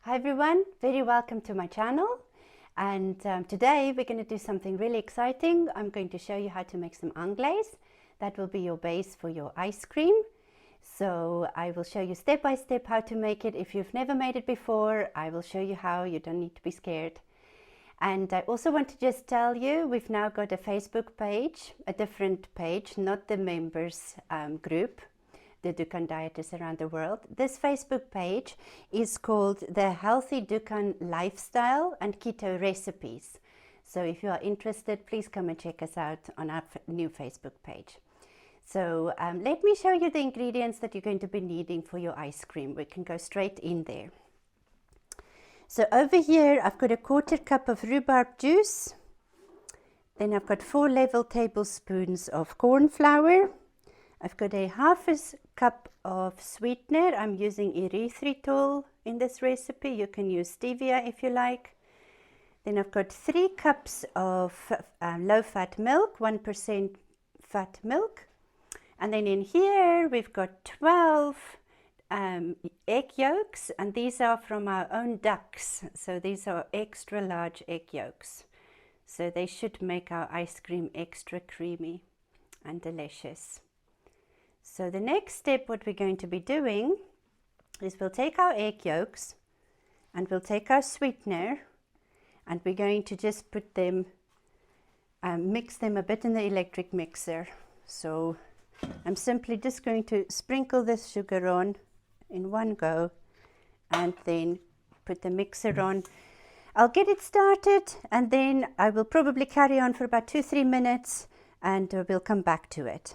Hi everyone, very welcome to my channel, and today we're going to do something really exciting. I'm going to show you how to make some anglaise. That will be your base for your ice cream. So I will show you step by step how to make it. If you've never made it before, I will show you how. You don't need to be scared. And I also want to just tell you, we've now got a Facebook page, a different page, not the members group, the Dukan dieters around the world. This Facebook page is called the Healthy Dukan Lifestyle and Keto Recipes. So if you are interested, please come and check us out on our new Facebook page. So let me show you the ingredients that you're going to be needing for your ice cream. We can go straight in there. So over here, I've got a 1/4 cup of rhubarb juice. Then I've got 4 level tablespoons of corn flour. I've got a 1/2 cup of sweetener. I'm using erythritol in this recipe. You can use stevia if you like. Then I've got 3 cups of low-fat milk, 1% fat milk. And then in here, we've got 12 egg yolks, and these are from our own ducks. So these are extra large egg yolks. So they should make our ice cream extra creamy and delicious. So the next step, what we're going to be doing is we'll take our egg yolks and we'll take our sweetener, and we're going to just put them, mix them a bit in the electric mixer. So I'm simply just going to sprinkle this sugar on in one go and then put the mixer on. I'll get it started and then I will probably carry on for about 2-3 minutes and we'll come back to it.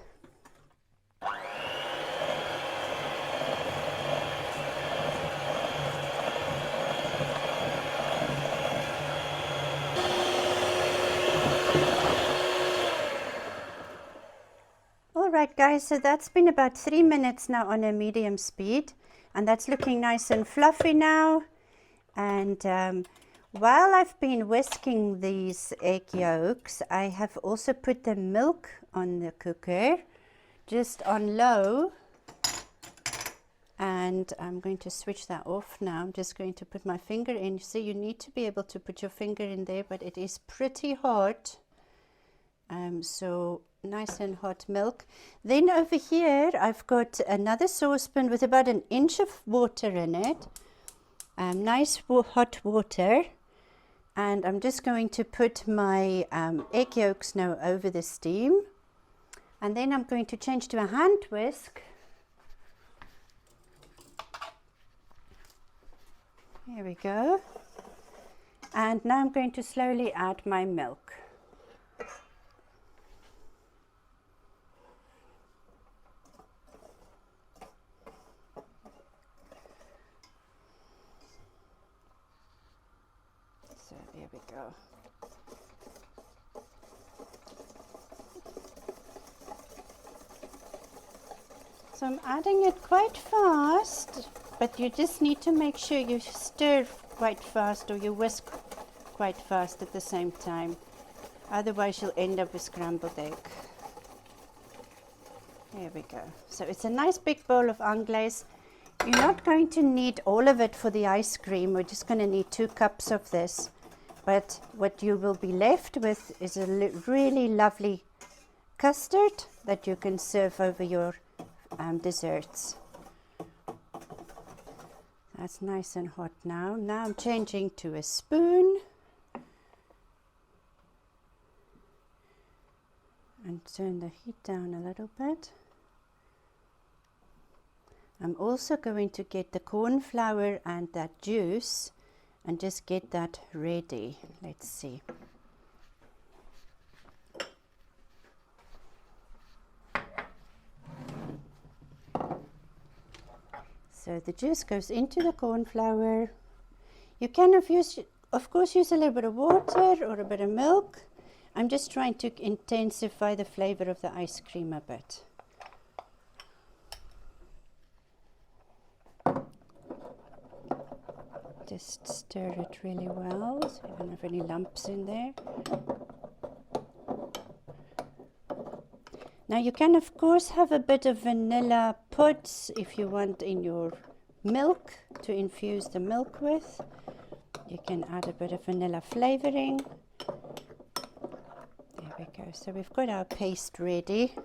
Alright guys, so that's been about 3 minutes now on a medium speed, and that's looking nice and fluffy now. And while I've been whisking these egg yolks, I have also put the milk on the cooker, just on low. And I'm going to switch that off now. I'm just going to put my finger in. So you need to be able to put your finger in there, but it is pretty hot. So nice and hot milk. Then over here I've got another saucepan with about 1 inch of water in it. Nice hot water. And I'm just going to put my egg yolks now over the steam. And then I'm going to change to a hand whisk. Here we go. And now I'm going to slowly add my milk. So there we go. So I'm adding it quite fast, but you just need to make sure you stir quite fast or you whisk quite fast at the same time. Otherwise you'll end up with scrambled egg. There we go. So it's a nice big bowl of anglaise. You're not going to need all of it for the ice cream. We're just going to need 2 cups of this. But what you will be left with is a really lovely custard that you can serve over your desserts. That's nice and hot now. Now I'm changing to a spoon and turn the heat down a little bit. I'm also going to get the corn flour and that juice and just get that ready. Let's see. So the juice goes into the corn flour. You can of course use a little bit of water or a bit of milk. I'm just trying to intensify the flavor of the ice cream a bit. Just stir it really well so you don't have any lumps in there. Now you can of course have a bit of vanilla pods if you want in your milk to infuse the milk with. You can add a bit of vanilla flavoring. There we go. So we've got our paste ready.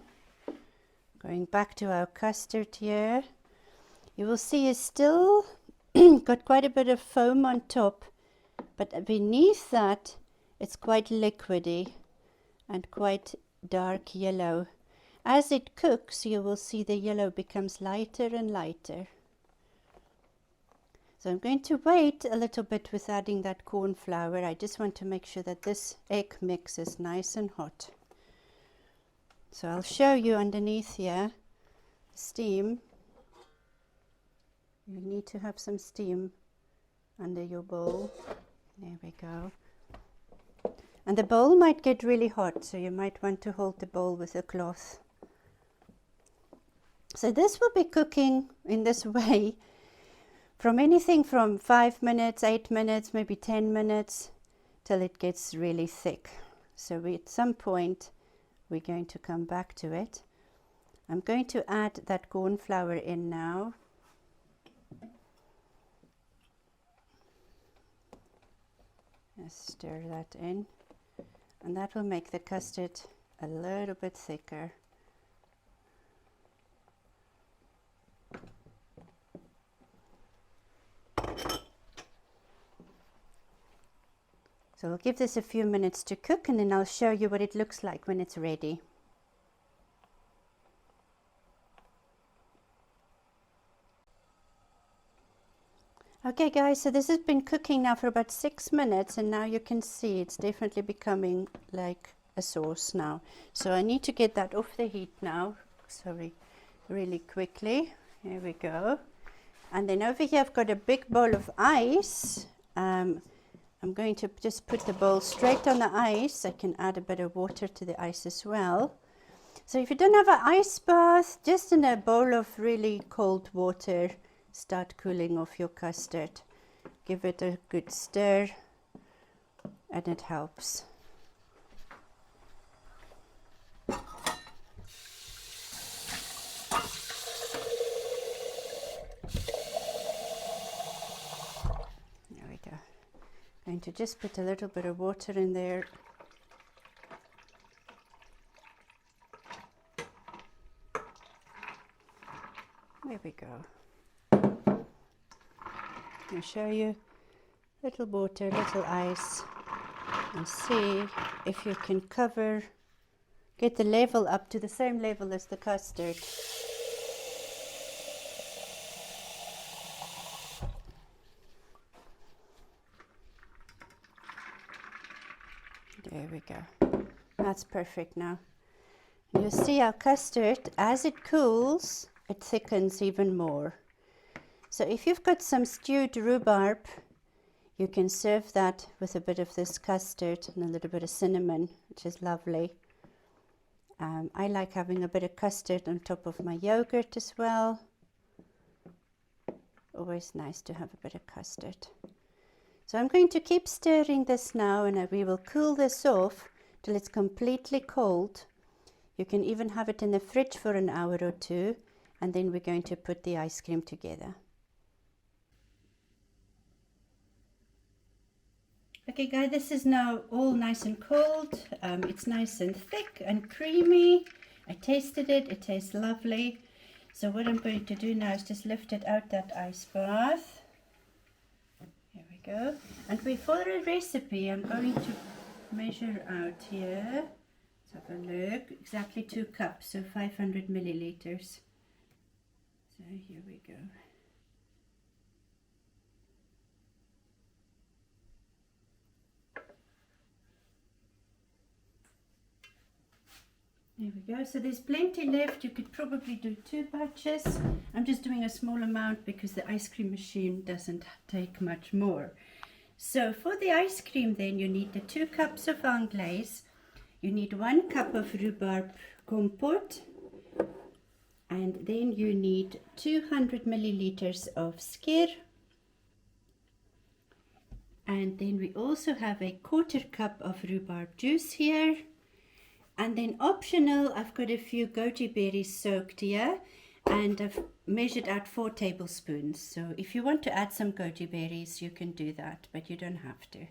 Going back to our custard here. You will see it's still got quite a bit of foam on top, but beneath that it's quite liquidy and quite dark yellow. As it cooks, you will see the yellow becomes lighter and lighter. So I'm going to wait a little bit with adding that corn flour. I just want to make sure that this egg mix is nice and hot. So I'll show you underneath here, steam. You need to have some steam under your bowl. There we go. And the bowl might get really hot, so you might want to hold the bowl with a cloth. So this will be cooking in this way from anything from 5 minutes, 8 minutes, maybe 10 minutes, till it gets really thick. So at some point we're going to come back to it. I'm going to add that corn flour in now. Just stir that in, and that will make the custard a little bit thicker. So we'll give this a few minutes to cook, and then I'll show you what it looks like when it's ready. Okay guys, so this has been cooking now for about 6 minutes, and now you can see it's definitely becoming like a sauce now. So I need to get that off the heat now, sorry, really quickly. Here we go. And then over here I've got a big bowl of ice. I'm going to just put the bowl straight on the ice. I can add a bit of water to the ice as well. So if you don't have an ice bath, just in a bowl of really cold water, start cooling off your custard. Give it a good stir, and it helps. There we go. Going to just put a little bit of water in there. There we go. I'll show you little water, little ice, and see if you can get the level up to the same level as the custard. There we go. That's perfect now. You see our custard, as it cools, it thickens even more. So if you've got some stewed rhubarb, you can serve that with a bit of this custard and a little bit of cinnamon, which is lovely. I like having a bit of custard on top of my yogurt as well. Always nice to have a bit of custard. So I'm going to keep stirring this now, and we will cool this off till it's completely cold. You can even have it in the fridge for an hour or two, and then we're going to put the ice cream together. Okay guys, this is now all nice and cold. It's nice and thick and creamy. I tasted it, it tastes lovely. So what I'm going to do now is just lift it out that ice bath. Here we go. And for a recipe, I'm going to measure out here. Let's have a look. Exactly 2 cups, so 500 milliliters. So here we go. There we go. So there's plenty left. You could probably do 2 batches. I'm just doing a small amount because the ice cream machine doesn't take much more. So for the ice cream then, you need the 2 cups of Anglaise. You need 1 cup of rhubarb compote. And then you need 200 milliliters of Skyr. And then we also have a 1/4 cup of rhubarb juice here. And then optional, I've got a few goji berries soaked here. and I've measured out 4 tablespoons. So if you want to add some goji berries, you can do that, but you don't have to.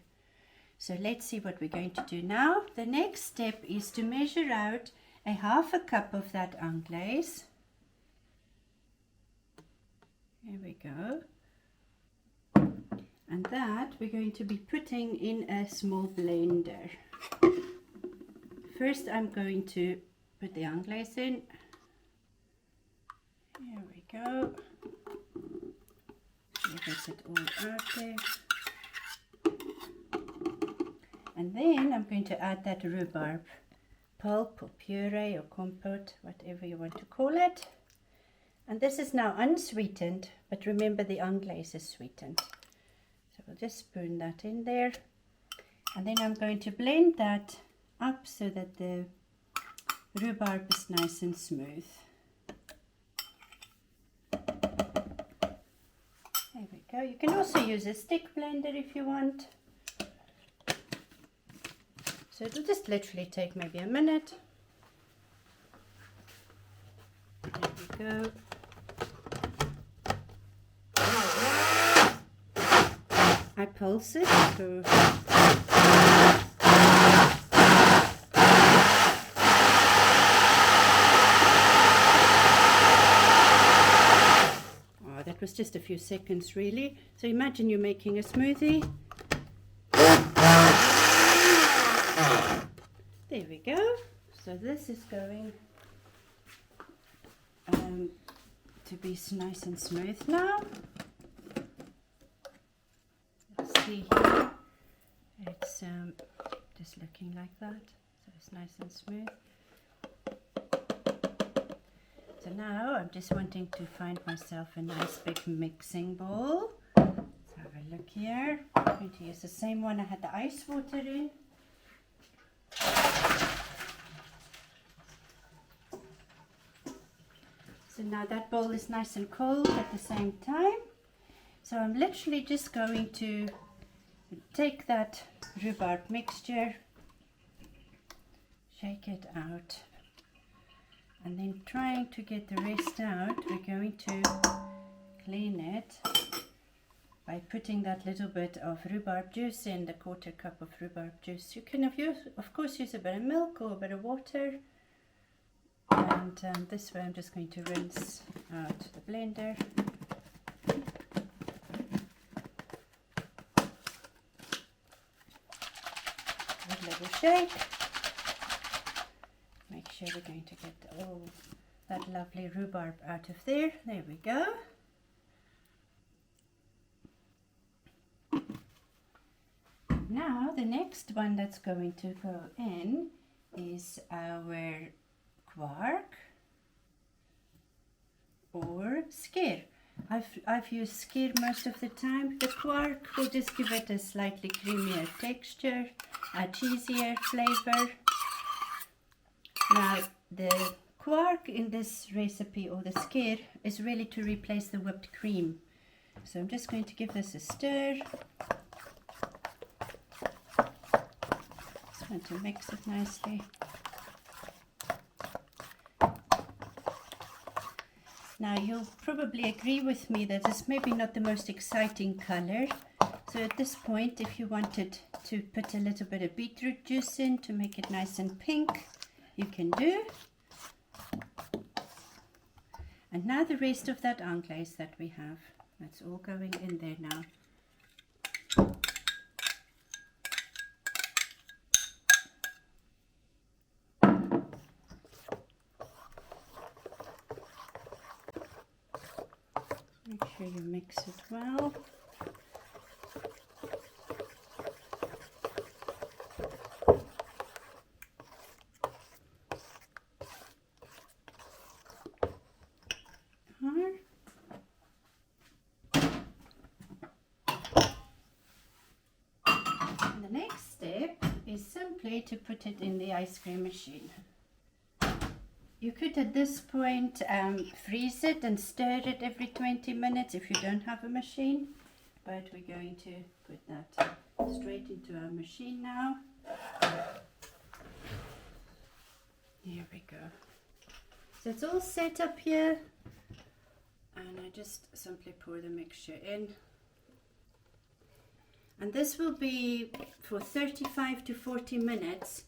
So let's see what we're going to do now. The next step is to measure out a 1/2 cup of that Anglaise. Here we go. And that we're going to be putting in a small blender. First I'm going to put the Anglaise in. Here we go. Get it all out there. And then I'm going to add that rhubarb pulp or puree or compote, whatever you want to call it. And this is now unsweetened, but remember the Anglaise is sweetened. So we'll just spoon that in there. And then I'm going to blend that up so that the rhubarb is nice and smooth. There we go. You can also use a stick blender if you want. So it'll just literally take maybe a minute. There we go. I pulse it. So that was just a few seconds really. So imagine you're making a smoothie. There we go. So this is going to be nice and smooth now. You'll see here, it's just looking like that. So it's nice and smooth. So now I'm just wanting to find myself a nice big mixing bowl. Let's have a look here. I'm going to use the same one I had the ice water in. So now that bowl is nice and cold at the same time. So I'm literally just going to take that rhubarb mixture, shake it out, and then trying to get the rest out, we're going to clean it by putting that little bit of rhubarb juice in, the 1/4 cup of rhubarb juice. You can of course use a bit of milk or a bit of water. And this way I'm just going to rinse out the blender. Give a little shake. Make sure we're going to get all that lovely rhubarb out of there. There we go. Now the next one that's going to go in is our quark or Skyr. I've used Skyr most of the time. The quark will just give it a slightly creamier texture, a cheesier flavor. Now the quark in this recipe, or the Skyr, is really to replace the whipped cream. So I'm just going to give this a stir. Just want to mix it nicely. Now you'll probably agree with me that it's maybe not the most exciting color. So at this point, if you wanted to put a little bit of beetroot juice in to make it nice and pink, you can do. And now the rest of that Anglaise that we have, that's all going in there now. Make sure you mix it well. And the next step is simply to put it in the ice cream machine. You could at this point freeze it and stir it every 20 minutes if you don't have a machine, but we're going to put that straight into our machine now. Here we go. So it's all set up here. and I just simply pour the mixture in. And this will be for 35 to 40 minutes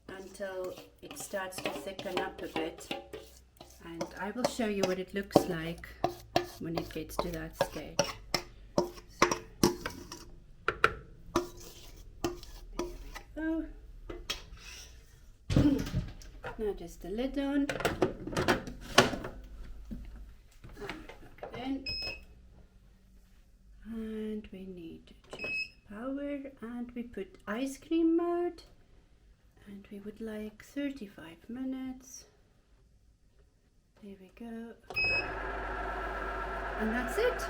until it starts to thicken up a bit. And I will show you what it looks like when it gets to that stage. So, there we go. Now just the lid on. And we need to choose power, and we put ice cream mode, and we would like 35 minutes. There we go. And that's it.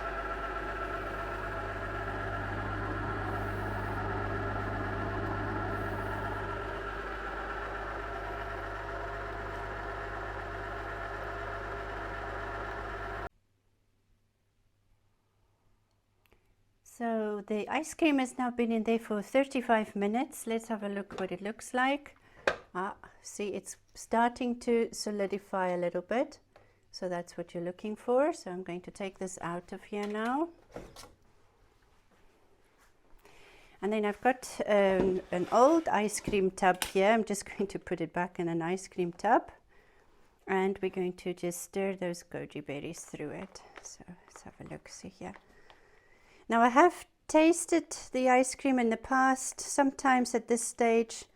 So the ice cream has now been in there for 35 minutes. Let's have a look what it looks like. See, it's starting to solidify a little bit. So that's what you're looking for. So I'm going to take this out of here now. And then I've got an old ice cream tub here. I'm just going to put it back in an ice cream tub. And we're going to just stir those goji berries through it. So let's have a look, see here. Now I have tasted the ice cream in the past. Sometimes at this stage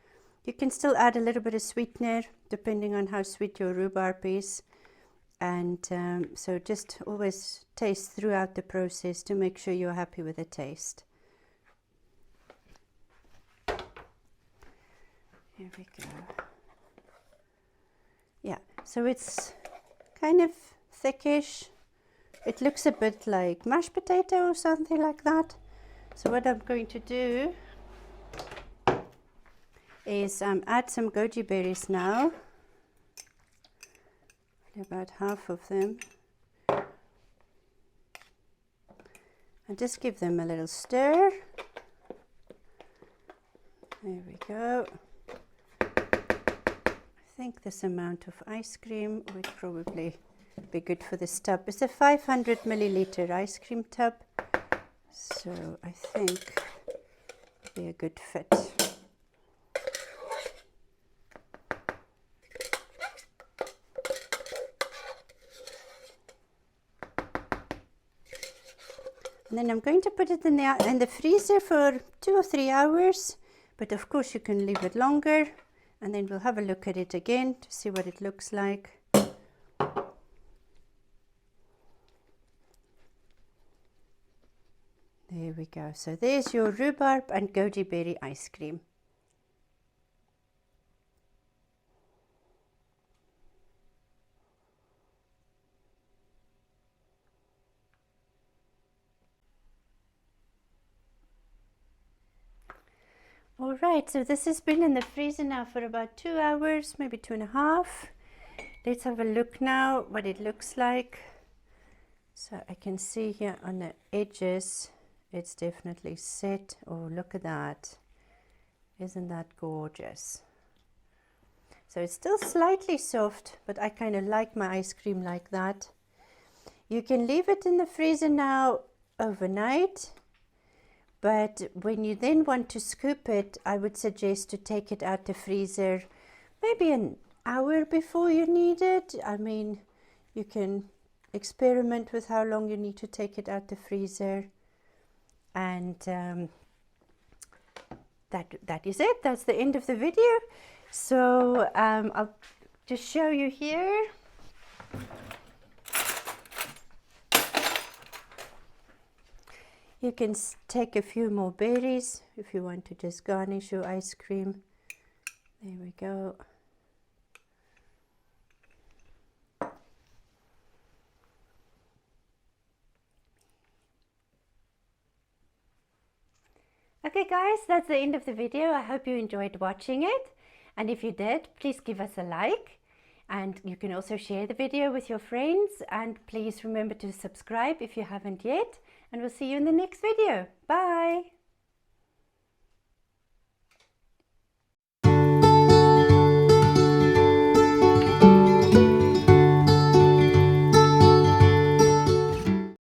you can still add a little bit of sweetener depending on how sweet your rhubarb is. And so just always taste throughout the process to make sure you're happy with the taste. Here we go. Yeah, so it's kind of thickish. It looks a bit like mashed potato or something like that. So what I'm going to do is add some goji berries now. About half of them. And just give them a little stir. There we go. I think this amount of ice cream would probably be good for this tub. It's a 500 milliliter ice cream tub, so I think it'd be a good fit. And then I'm going to put it in the freezer for 2 or 3 hours, but of course you can leave it longer, and then we'll have a look at it again to see what it looks like. There we go. So there's your rhubarb and goji berry ice cream. All right, so this has been in the freezer now for about 2 hours, maybe 2.5. Let's have a look now what it looks like. So I can see here on the edges, it's definitely set. Oh, look at that. Isn't that gorgeous? So it's still slightly soft, but I kind of like my ice cream like that. You can leave it in the freezer now overnight, but when you then want to scoop it, I would suggest to take it out the freezer maybe an hour before you need it. I mean, you can experiment with how long you need to take it out the freezer. And that is it. That's the end of the video. So I'll just show you here. You can take a few more berries if you want to just garnish your ice cream. There we go. Okay guys, that's the end of the video. I hope you enjoyed watching it. And if you did, please give us a like. And you can also share the video with your friends. And please remember to subscribe if you haven't yet. And we'll see you in the next video. Bye!